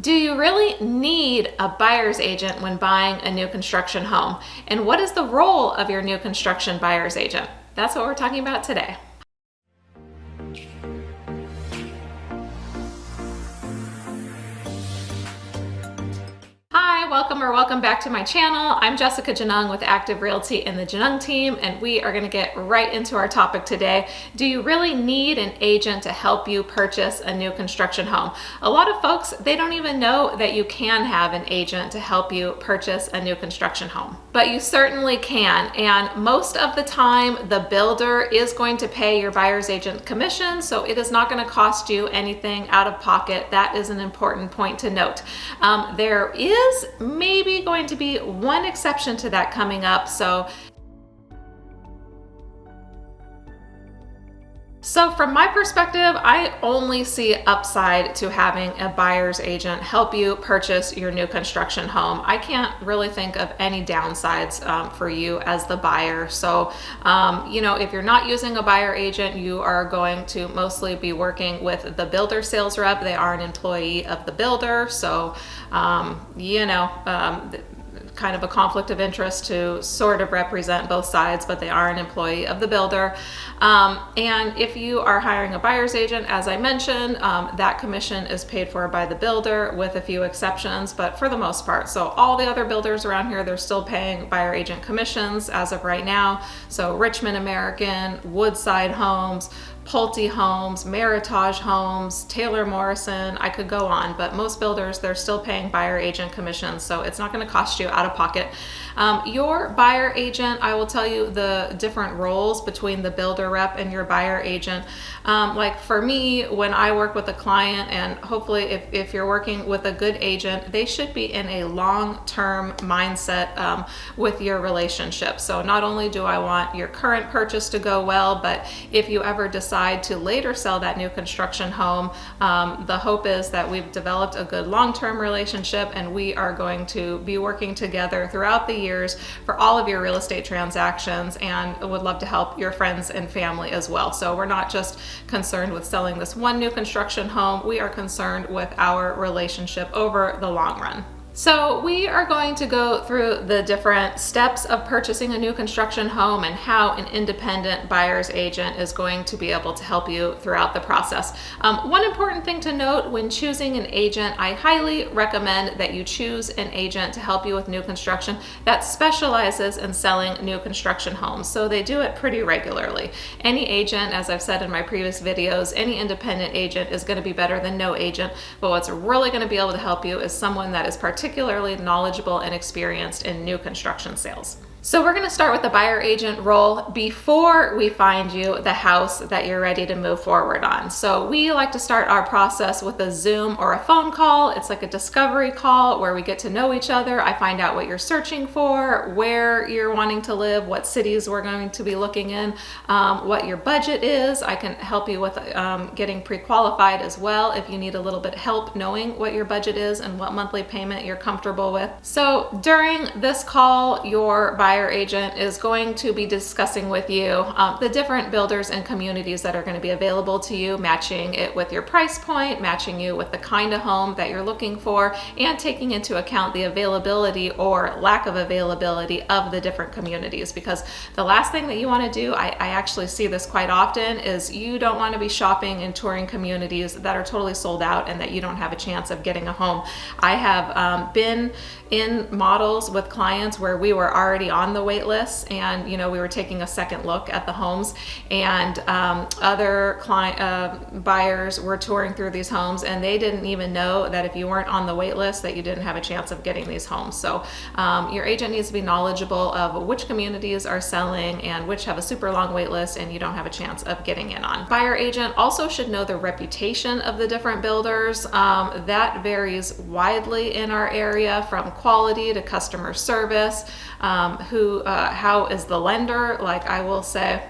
Do you really need a buyer's agent when buying a new construction home? And what is the role of your new construction buyer's agent? That's what we're talking about today. Hi, welcome back to my channel. I'm Jessica Genung with Active Realty and the Genung team, and we are going to get right into our topic today. Do you really need an agent to help you purchase a new construction home? A lot of folks, they don't even know that you can have an agent to help you purchase a new construction home. But you certainly can, and most of the time the builder is going to pay your buyer's agent commission, so it is not going to cost you anything out of pocket. That is an important point to note. There is maybe going to be one exception to that coming up. So from my perspective, I only see upside to having a buyer's agent help you purchase your new construction home. I can't really think of any downsides for you as the buyer. So, if you're not using a buyer agent, you are going to mostly be working with the builder sales rep. They are an employee of the builder. So, kind of a conflict of interest to sort of represent both sides, but they are an employee of the builder. And if you are hiring a buyer's agent, as I mentioned, that commission is paid for by the builder with a few exceptions, but for the most part. So all the other builders around here, they're still paying buyer agent commissions as of right now. So Richmond American, Woodside Homes, Pulte Homes, Meritage Homes, Taylor Morrison, I could go on, but most builders, they're still paying buyer agent commissions, so it's not going to cost you out of pocket. Your buyer agent, I will tell you the different roles between the builder rep and your buyer agent. Like for me, when I work with a client, and hopefully if you're working with a good agent, they should be in a long-term mindset with your relationship. So not only do I want your current purchase to go well, but if you ever decide to later sell that new construction home, the hope is that we've developed a good long-term relationship and we are going to be working together throughout the years for all of your real estate transactions, and would love to help your friends and family as well. So we're not just concerned with selling this one new construction home, we are concerned with our relationship over the long run. So we are going to go through the different steps of purchasing a new construction home and how an independent buyer's agent is going to be able to help you throughout the process. One important thing to note when choosing an agent, I highly recommend that you choose an agent to help you with new construction that specializes in selling new construction homes. So they do it pretty regularly. Any agent, as I've said in my previous videos, any independent agent is going to be better than no agent, but what's really going to be able to help you is someone that is particularly knowledgeable and experienced in new construction sales. So we're going to start with the buyer agent role before we find you the house that you're ready to move forward on. So we like to start our process with a Zoom or a phone call. It's like a discovery call where we get to know each other. I find out what you're searching for, where you're wanting to live, what cities we're going to be looking in, what your budget is. I can help you with getting pre-qualified as well if you need a little bit of help knowing what your budget is and what monthly payment you're comfortable with. So during this call, your buyer agent is going to be discussing with you the different builders and communities that are going to be available to you, matching it with your price point, matching you with the kind of home that you're looking for, and taking into account the availability or lack of availability of the different communities. Because the last thing that you want to do, I actually see this quite often, is you don't want to be shopping and touring communities that are totally sold out and that you don't have a chance of getting a home. I have been in models with clients where we were already on the wait list, and we were taking a second look at the homes, and other buyers were touring through these homes, and they didn't even know that if you weren't on the wait list that you didn't have a chance of getting these homes. So your agent needs to be knowledgeable of which communities are selling and which have a super long wait list and you don't have a chance of getting in on. Buyer agent also should know the reputation of the different builders. That varies widely in our area, from quality to customer service. How is the lender? Like, I will say,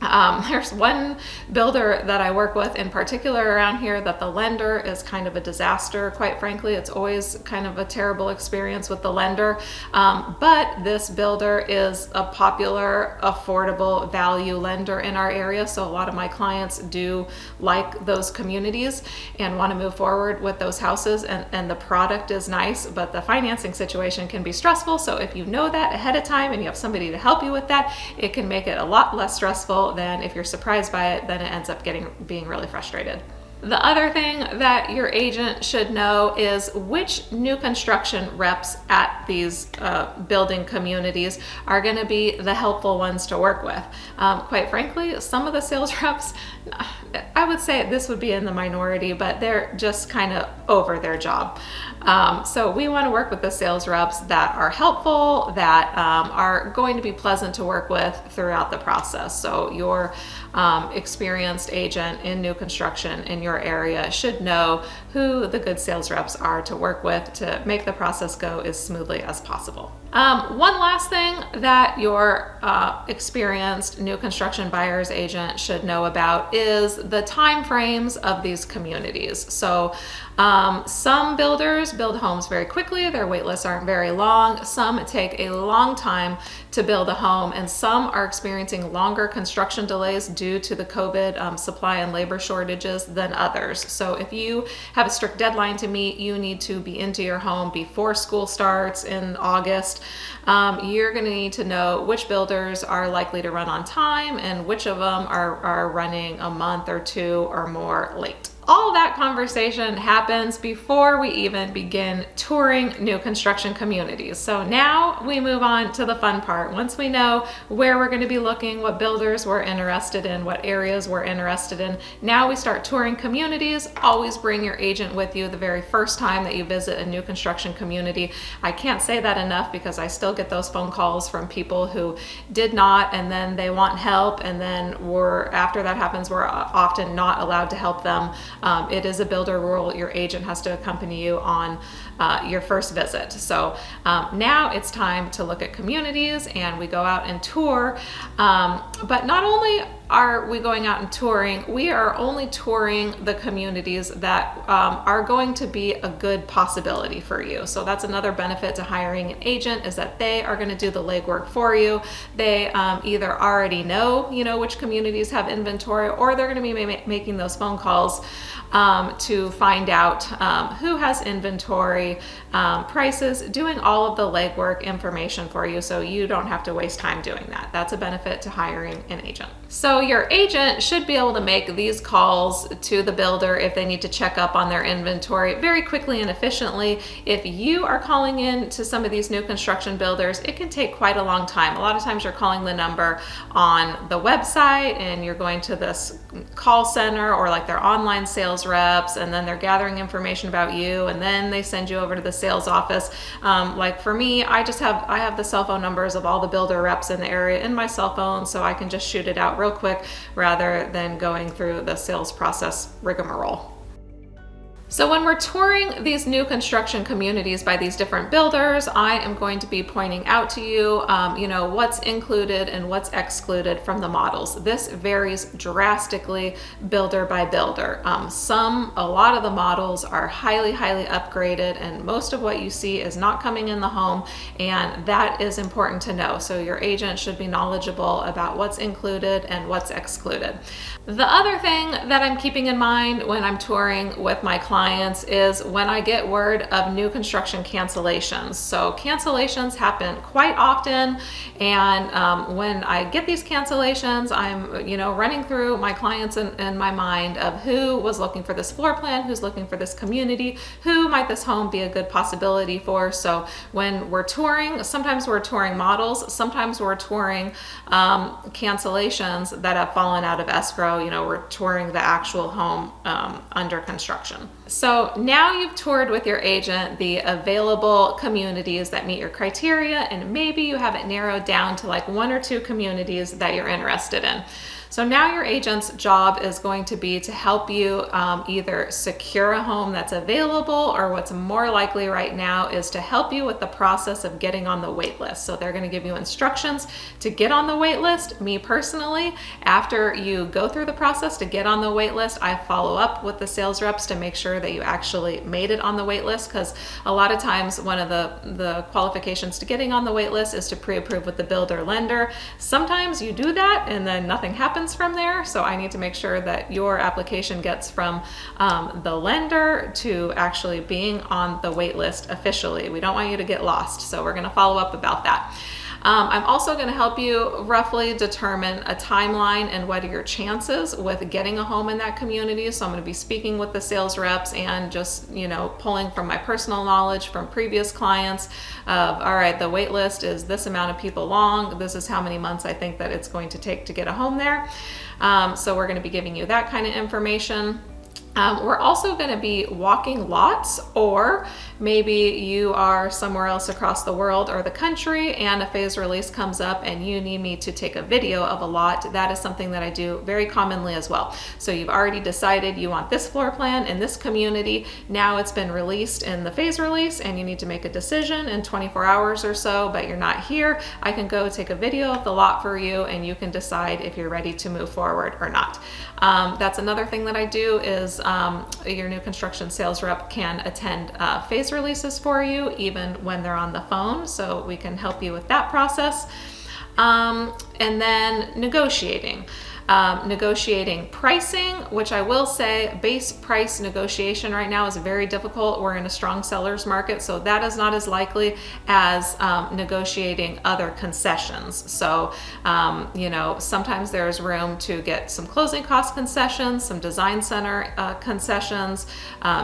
There's one builder that I work with in particular around here that the lender is kind of a disaster, quite frankly. It's always kind of a terrible experience with the lender. But this builder is a popular, affordable value lender in our area. So a lot of my clients do like those communities and want to move forward with those houses, and the product is nice, but the financing situation can be stressful. So if you know that ahead of time and you have somebody to help you with that, it can make it a lot less stressful than if you're surprised by it, then it ends up being really frustrated. The other thing that your agent should know is which new construction reps at these building communities are going to be the helpful ones to work with. Quite frankly, some of the sales reps, I would say this would be in the minority, but they're just kind of over their job. So we want to work with the sales reps that are helpful, that are going to be pleasant to work with throughout the process. So your experienced agent in new construction in your area should know who the good sales reps are to work with to make the process go as smoothly as possible. One last thing that your experienced new construction buyer's agent should know about is the time frames of these communities. So some builders build homes very quickly, their wait lists aren't very long. Some take a long time to build a home, and some are experiencing longer construction delays due to the COVID supply and labor shortages than others. So if you have a strict deadline to meet, you need to be into your home before school starts in August. You're going to need to know which builders are likely to run on time and which of them are running a month or two or more late. All that conversation happens before we even begin touring new construction communities. So now we move on to the fun part. Once we know where we're going to be looking, what builders we're interested in, what areas we're interested in, now we start touring communities. Always bring your agent with you the very first time that you visit a new construction community. I can't say that enough because I still get those phone calls from people who did not, and then they want help, and then after that happens, we're often not allowed to help them. It is a builder rule. Your agent has to accompany you on your first visit. So now it's time to look at communities, and we go out and tour. But not only are we going out and touring, we are only touring the communities that are going to be a good possibility for you. So that's another benefit to hiring an agent, is that they are going to do the legwork for you. They either already know, which communities have inventory, or they're going to be making those phone calls to find out who has inventory, prices, doing all of the legwork information for you, so you don't have to waste time doing that. That's a benefit to hiring an agent. So your agent should be able to make these calls to the builder if they need to check up on their inventory very quickly and efficiently. If you are calling in to some of these new construction builders, it can take quite a long time. A lot of times you're calling the number on the website and you're going to this call center or like their online sales reps, and then they're gathering information about you, and then they send you over to the sales office. Like for me, I have the cell phone numbers of all the builder reps in the area in my cell phone, so I can just shoot it out real quick rather than going through the sales process rigmarole. So when we're touring these new construction communities by these different builders, I am going to be pointing out to you, what's included and what's excluded from the models. This varies drastically builder by builder. A lot of the models are highly, highly upgraded, and most of what you see is not coming in the home, and that is important to know. So your agent should be knowledgeable about what's included and what's excluded. The other thing that I'm keeping in mind when I'm touring with my clients is when I get word of new construction cancellations. So cancellations happen quite often, and when I get these cancellations, I'm running through my clients in my mind of who was looking for this floor plan, who's looking for this community, who might this home be a good possibility for. So when we're touring, sometimes we're touring models, sometimes we're touring cancellations that have fallen out of escrow. We're touring the actual home under construction. So now you've toured with your agent the available communities that meet your criteria, and maybe you have it narrowed down to like one or two communities that you're interested in. So now your agent's job is going to be to help you either secure a home that's available, or what's more likely right now is to help you with the process of getting on the wait list. So they're going to give you instructions to get on the wait list. Me personally, after you go through the process to get on the wait list, I follow up with the sales reps to make sure that you actually made it on the wait list, because a lot of times one of the qualifications to getting on the wait list is to pre-approve with the builder lender. Sometimes you do that and then nothing happens from there. So I need to make sure that your application gets from the lender to actually being on the wait list officially. We don't want you to get lost. So we're going to follow up about that. I'm also going to help you roughly determine a timeline and what are your chances with getting a home in that community. So I'm going to be speaking with the sales reps and just, pulling from my personal knowledge from previous clients of, all right, the wait list is this amount of people long. This is how many months I think that it's going to take to get a home there. So we're going to be giving you that kind of information. We're also going to be walking lots, or maybe you are somewhere else across the world or the country and a phase release comes up and you need me to take a video of a lot. That is something that I do very commonly as well. So you've already decided you want this floor plan in this community. Now it's been released in the phase release and you need to make a decision in 24 hours or so, but you're not here. I can go take a video of the lot for you and you can decide if you're ready to move forward or not. That's another thing that I do is your new construction sales rep can attend phase releases for you even when they're on the phone, so we can help you with that process. And then negotiating. Negotiating pricing, which I will say base price negotiation right now is very difficult. We're in a strong seller's market, so that is not as likely as negotiating other concessions. So, sometimes there's room to get some closing cost concessions, some design center concessions,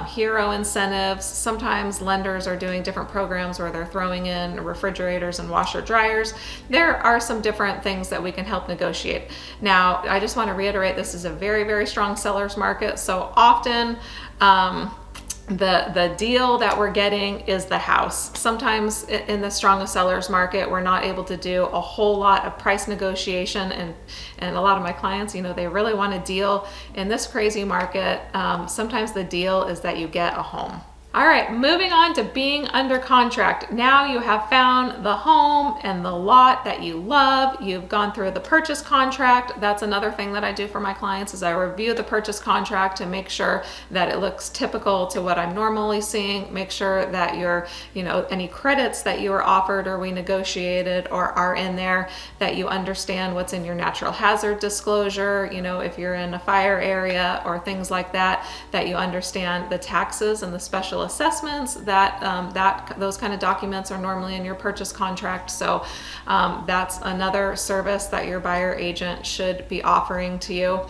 hero incentives. Sometimes lenders are doing different programs where they're throwing in refrigerators and washer dryers. There are some different things that we can help negotiate. Now, I just want to reiterate, this is a very, very strong seller's market. So often the deal that we're getting is the house. Sometimes in the strongest seller's market, we're not able to do a whole lot of price negotiation. And a lot of my clients, they really want a deal in this crazy market. Sometimes the deal is that you get a home. All right, moving on to being under contract. Now you have found the home and the lot that you love. You've gone through the purchase contract. That's another thing that I do for my clients is I review the purchase contract to make sure that it looks typical to what I'm normally seeing. Make sure that your, any credits that you were offered or we negotiated or are in there, that you understand what's in your natural hazard disclosure. If you're in a fire area or things like that, that you understand the taxes and the special assessments that those kind of documents are normally in your purchase contract. So that's another service that your buyer agent should be offering to you.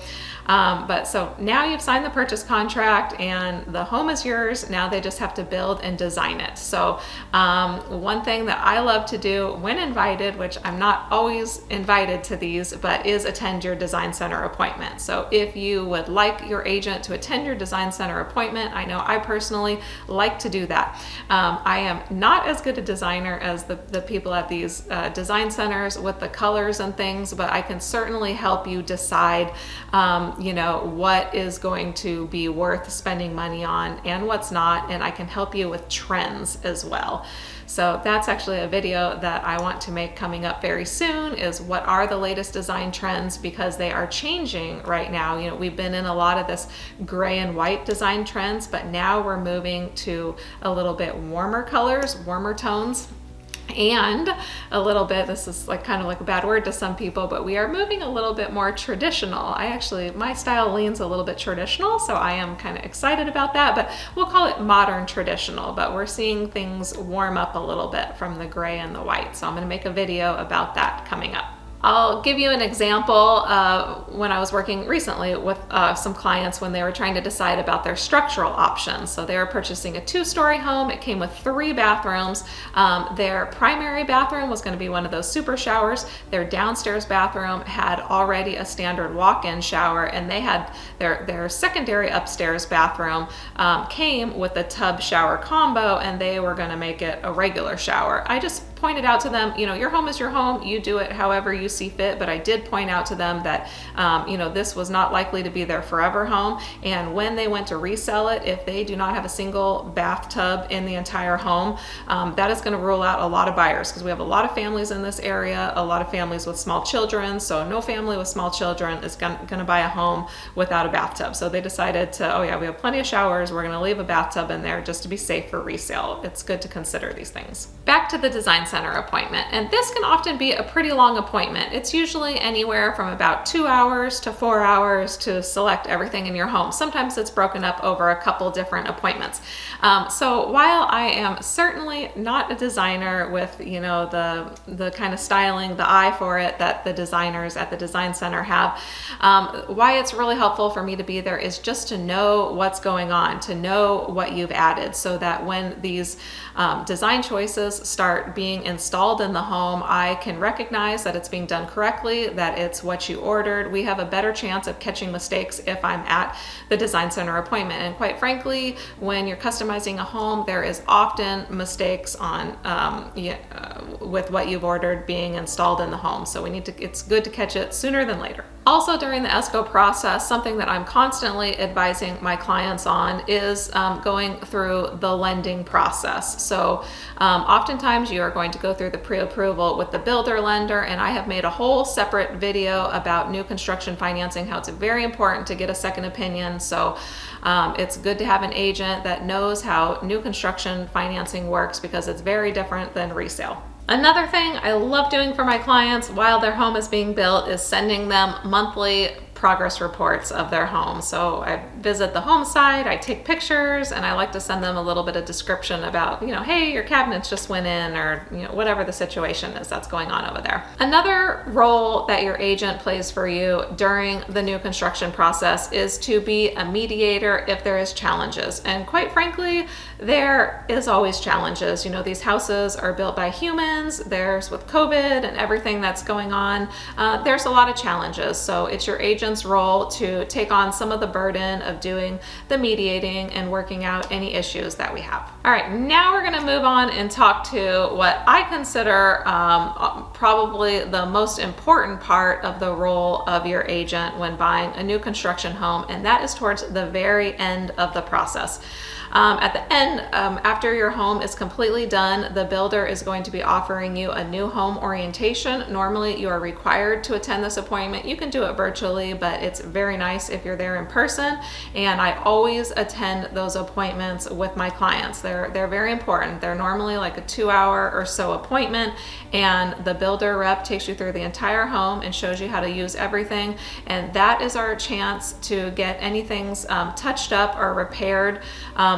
But so now you've signed the purchase contract and the home is yours. Now they just have to build and design it. So one thing that I love to do when invited, which I'm not always invited to these, but is attend your design center appointment. So if you would like your agent to attend your design center appointment, I know I personally like to do that. I am not as good a designer as the people at these design centers with the colors and things, but I can certainly help you decide what is going to be worth spending money on and what's not, and I can help you with trends as well. So that's actually a video that I want to make coming up very soon, is what are the latest design trends, because they are changing right now. We've been in a lot of this gray and white design trends, but now we're moving to a little bit warmer colors, warmer tones. And a little bit, this is kind of like a bad word to some people, but we are moving a little bit more traditional. My style leans a little bit traditional, so I am kind of excited about that, but we'll call it modern traditional, but we're seeing things warm up a little bit from the gray and the white. So I'm going to make a video about that coming up. I'll give you an example when I was working recently with some clients when they were trying to decide about their structural options. So they were purchasing a 2-story home. It came with 3 bathrooms. Their primary bathroom was going to be one of those super showers. Their downstairs bathroom had already a standard walk-in shower, and they had their secondary upstairs bathroom came with a tub shower combo, and they were going to make it a regular shower. I just pointed out to them, you know, your home is your home, you do it however you see fit, but I did point out to them that, you know, this was not likely to be their forever home. And when they went to resell it, if they do not have a single bathtub in the entire home, that is going to rule out a lot of buyers, because we have a lot of families in this area, a lot of families with small children. So no family with small children is going to buy a home without a bathtub. So they decided to, oh yeah, we have plenty of showers, we're going to leave a bathtub in there just to be safe for resale. It's good to consider these things. Back to the design center appointment, and this can often be a pretty long appointment. It's usually anywhere from about 2 hours to 4 hours to select everything in your home. Sometimes it's broken up over a couple different appointments. So while I am certainly not a designer with, you know, the kind of styling, the eye for it that the designers at the design center have, why it's really helpful for me to be there is just to know what's going on, to know what you've added, so that when these design choices start being installed in the home, I can recognize that it's being done correctly, that it's what you ordered. We have a better chance of catching mistakes if I'm at the design center appointment. And quite frankly, when you're customizing a home, there is often mistakes on with what you've ordered being installed in the home. So it's good to catch it sooner than later. Also, during the ESCO process, something that I'm constantly advising my clients on is going through the lending process. So oftentimes you are going to go through the pre-approval with the builder lender, and I have made a whole separate video about new construction financing, how it's very important to get a second opinion. So it's good to have an agent that knows how new construction financing works, because it's very different than resale. Another thing I love doing for my clients while their home is being built is sending them monthly progress reports of their home. So I visit the home site, I take pictures, and I like to send them a little bit of description about, you know, hey, your cabinets just went in, or, you know, whatever the situation is that's going on over there. Another role that your agent plays for you during the new construction process is to be a mediator if there is challenges. And quite frankly, there is always challenges. You know, these houses are built by humans. There's, with COVID and everything that's going on, there's a lot of challenges. So it's your agent's role to take on some of the burden of doing the mediating and working out any issues that we have. All right, now we're going to move on and talk to what I consider probably the most important part of the role of your agent when buying a new construction home, and that is towards the very end of the process. At the end, after your home is completely done, the builder is going to be offering you a new home orientation. Normally, you are required to attend this appointment. You can do it virtually, but it's very nice if you're there in person. And I always attend those appointments with my clients. They're very important. They're normally like a 2-hour or so appointment, and the builder rep takes you through the entire home and shows you how to use everything. And that is our chance to get anything touched up or repaired,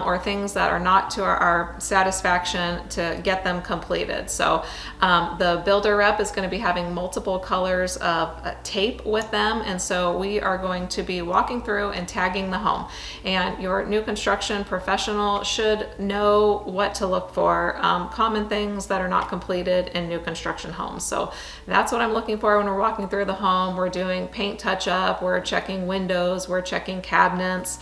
or things that are not to our satisfaction, to get them completed. So the builder rep is going to be having multiple colors of tape with them, and so we are going to be walking through and tagging the home. And your new construction professional should know what to look for, common things that are not completed in new construction homes. So that's what I'm looking for when we're walking through the home. We're doing paint touch-up, we're checking windows, we're checking cabinets.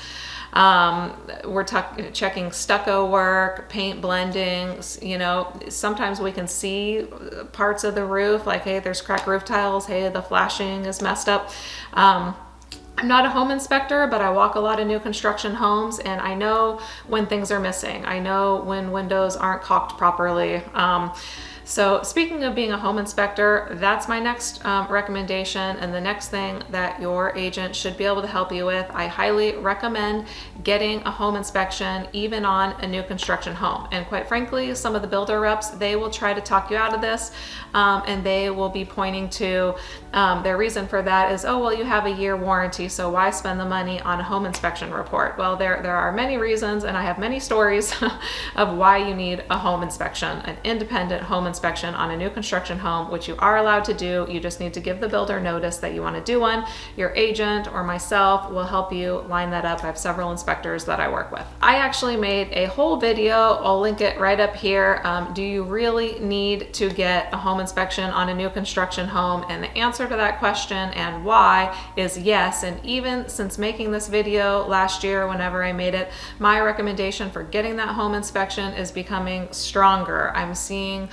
We're checking stucco work, paint blending. You know, sometimes we can see parts of the roof, like, hey, there's cracked roof tiles, hey, the flashing is messed up. I'm not a home inspector, but I walk a lot of new construction homes, and I know when things are missing. I know when windows aren't caulked properly. So speaking of being a home inspector, that's my next recommendation, and the next thing that your agent should be able to help you with. I highly recommend getting a home inspection even on a new construction home. And quite frankly, some of the builder reps, they will try to talk you out of this, and they will be pointing to their reason for that is, oh, well, you have a year warranty, so why spend the money on a home inspection report? Well, there are many reasons, and I have many stories of why you need a home inspection, an independent home inspection on a new construction home, which you are allowed to do. You just need to give the builder notice that you want to do one. Your agent or myself will help you line that up. I have several inspectors that I work with. I actually made a whole video, I'll link it right up here. Do you really need to get a home inspection on a new construction home? And the answer to that question and why is yes. And even since making this video last year, whenever I made it, my recommendation for getting that home inspection is becoming stronger. I'm seeing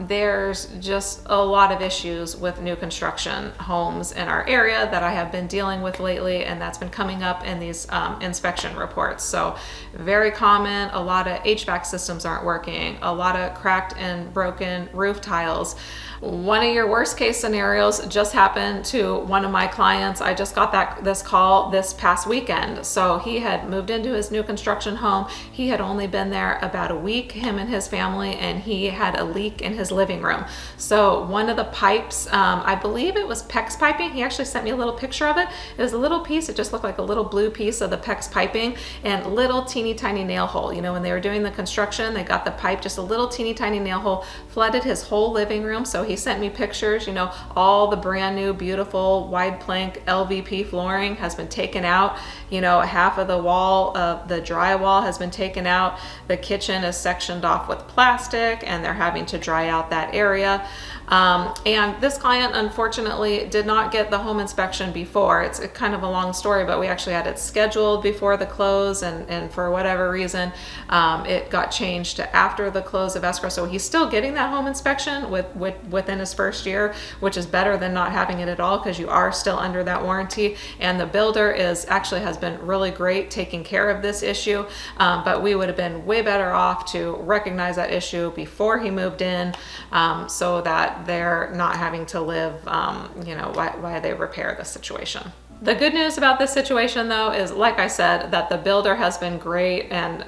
There's just a lot of issues with new construction homes in our area that I have been dealing with lately, and that's been coming up in these inspection reports. So very common, a lot of HVAC systems aren't working, a lot of cracked and broken roof tiles. One of your worst case scenarios just happened to one of my clients. I just got this call this past weekend. So he had moved into his new construction home. He had only been there about a week, him and his family, and he had a leak in his living room. So one of the pipes, I believe it was PEX piping. He actually sent me a little picture of it. It was a little piece. It just looked like a little blue piece of the PEX piping and little teeny tiny nail hole. You know, when they were doing the construction, they got the pipe, just a little teeny tiny nail hole, flooded his whole living room. So he sent me pictures, you know, all the brand new, beautiful wide plank LVP flooring has been taken out. You know, half of the wall of the drywall has been taken out. The kitchen is sectioned off with plastic and they're having to dry out that area. And this client unfortunately did not get the home inspection before. It's kind of a long story, but we actually had it scheduled before the close, and for whatever reason, it got changed to after the close of escrow. So he's still getting that home inspection within his first year, which is better than not having it at all, because you are still under that warranty. And the builder has been really great taking care of this issue, but we would have been way better off to recognize that issue before he moved in, so that they're not having to live, you know, why they repair the situation. The good news about this situation, though, is, like I said, that the builder has been great, and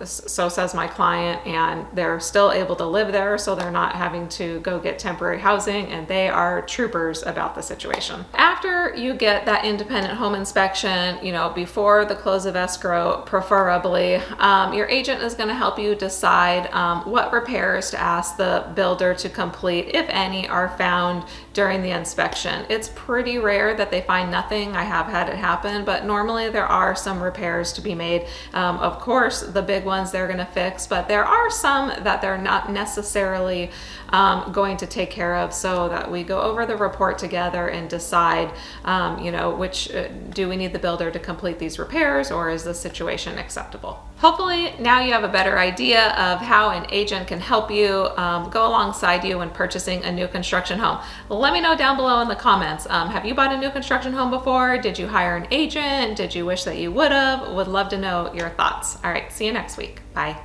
so says my client, and they're still able to live there, so they're not having to go get temporary housing, and they are troopers about the situation. After you get that independent home inspection, you know, before the close of escrow, preferably, your agent is going to help you decide what repairs to ask the builder to complete, if any, are found during the inspection. It's pretty rare that they find nothing. I have had it happen, but normally there are some repairs to be made. Of course, the big ones they're going to fix, but there are some that they're not necessarily going to take care of, so that we go over the report together and decide, you know, which do we need the builder to complete these repairs, or is the situation acceptable? Hopefully now you have a better idea of how an agent can help you, go alongside you when purchasing a new construction home. Let me know down below in the comments. Have you bought a new construction home before? Did you hire an agent? Did you wish that you would have? Would love to know your thoughts. All right, see you next week. Bye.